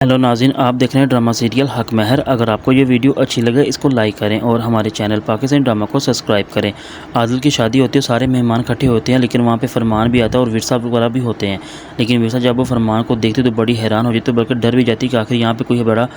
Hello नाज़रीन, आप देख रहे हैं ड्रामा सीरियल हक महर। अगर आपको ये वीडियो अच्छी लगे इसको लाइक करें और हमारे चैनल पाकिस्तान ड्रामा को सब्सक्राइब करें। आदिल की शादी होती है, सारे मेहमान इकट्ठे होते हैं, लेकिन वहाँ पे फरमान भी आता है और विरसा वगैरह भी होते हैं। लेकिन विरसा जब वो फरमान को देखती तो बड़ी हैरान हो जाती, बल्कि डर भी जाती कि आखिर यहाँ पर कोई बड़ा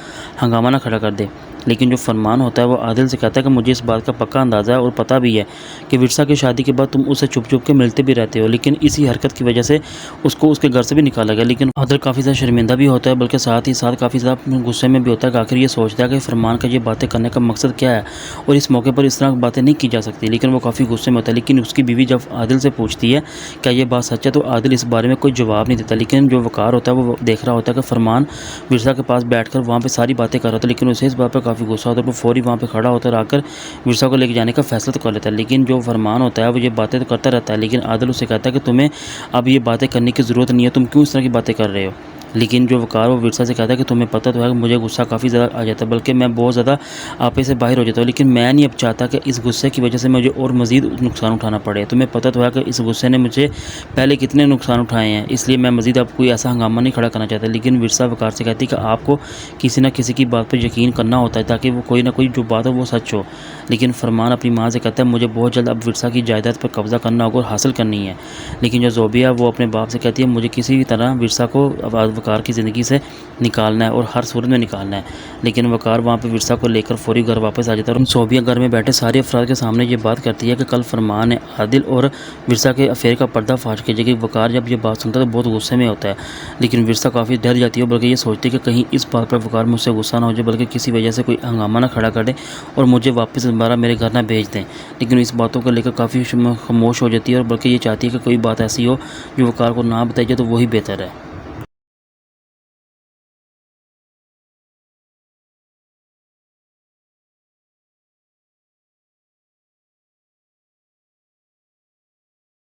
हंगामा ना खड़ा कर दे। लेकिन जो फरमान होता है वो आदिल से कहता है कि मुझे इस बात का पक्का अंदाज़ा है और पता भी है कि विरसा की शादी के बाद तुम उससे छुप छुप के मिलते भी रहते हो, लेकिन इसी हरकत की वजह से उसको उसके घर से भी निकाला गया। लेकिन आदिल काफ़ी ज़्यादा शर्मिंदा भी होता है, बल्कि साथ ही साथ काफ़ी ज़्यादा गुस्से में भी होता है कि आखिर ये सोचता है कि फरमान का ये बातें करने का मकसद क्या है और इस मौके पर इस तरह की बातें नहीं की जा सकती। लेकिन वो काफ़ी गुस्से में होता है। लेकिन उसकी बीवी जब आदिल से पूछती है क्या ये बात सच है, तो आदिल इस बारे में कोई जवाब नहीं देता। लेकिन जो वकार होता है वो देख रहा होता है कि फरमान विरसा के पास बैठकर वहाँ पे सारी बातें कर रहा था, लेकिन उसे इस बात पर काफ़ी गुस्सा होता है। वो फौरी वहाँ पे खड़ा होता है और आकर विरसा को लेकर जाने का फैसला तो कर लेता है। लेकिन जो फरमान होता है वो ये बातें तो करता रहता है, लेकिन आदिल उसे कहता है कि तुम्हें अब ये बातें करने की ज़रूरत नहीं है, तुम क्यों इस तरह की बातें कर रहे हो। लेकिन जो वकार वो विरसा से कहता है कि तुम्हें पता तो है कि मुझे गुस्सा काफ़ी ज़्यादा आ जाता है, बल्कि मैं बहुत ज़्यादा आपे से बाहर हो जाता हूँ। लेकिन मैं नहीं अब चाहता कि इस गुस्से की वजह से मुझे और मज़ीद नुकसान उठाना पड़े। तुम्हें पता तो है कि इस गुस्से ने मुझे पहले कितने नुकसान उठाए हैं, इसलिए मैं मज़ीद अब कोई ऐसा हंगामा नहीं खड़ा करना चाहता। लेकिन विरसा वकार से कहती है कि आपको किसी न किसी की बात पर यकीन करना होता है ताकि वो कोई ना कोई जो बात हो वो सच हो। लेकिन फरमान अपनी माँ से कहता है मुझे बहुत जल्द अब विरसा की जायदाद पर कब्ज़ा करना होगा और हासिल करनी है। लेकिन जो ज़ोबिया है वो अपने बाप से कहती है मुझे किसी भी तरह विरसा को अब वकार की ज़िंदगी से निकालना है और हर सूरत में निकालना है। लेकिन वकार वहाँ पे विरसा को लेकर फौरी घर वापस आ जाता है और ज़ोबिया घर में बैठे सारे अफराद के सामने ये बात करती है कि कल फरमान ने आदिल और विरसा के अफेयर का पर्दाफाश किया। जबकि वकार जब ये बात सुनता है तो बहुत गुस्से में होता है। लेकिन विरसा काफ़ी डर जाती है, बल्कि ये सोचती है कि कहीं इस बात पर वकार मुझसे गुस्सा ना हो जाए, बल्कि किसी वजह से कोई हंगामा ना खड़ा कर दे और मुझे वापस दोबारा मेरे घर ना भेज दें। लेकिन इस बातों को लेकर काफ़ी खामोश हो जाती है और बल्कि ये चाहती है कि कोई बात ऐसी हो जो वकार को ना बताई जाए तो वही बेहतर है।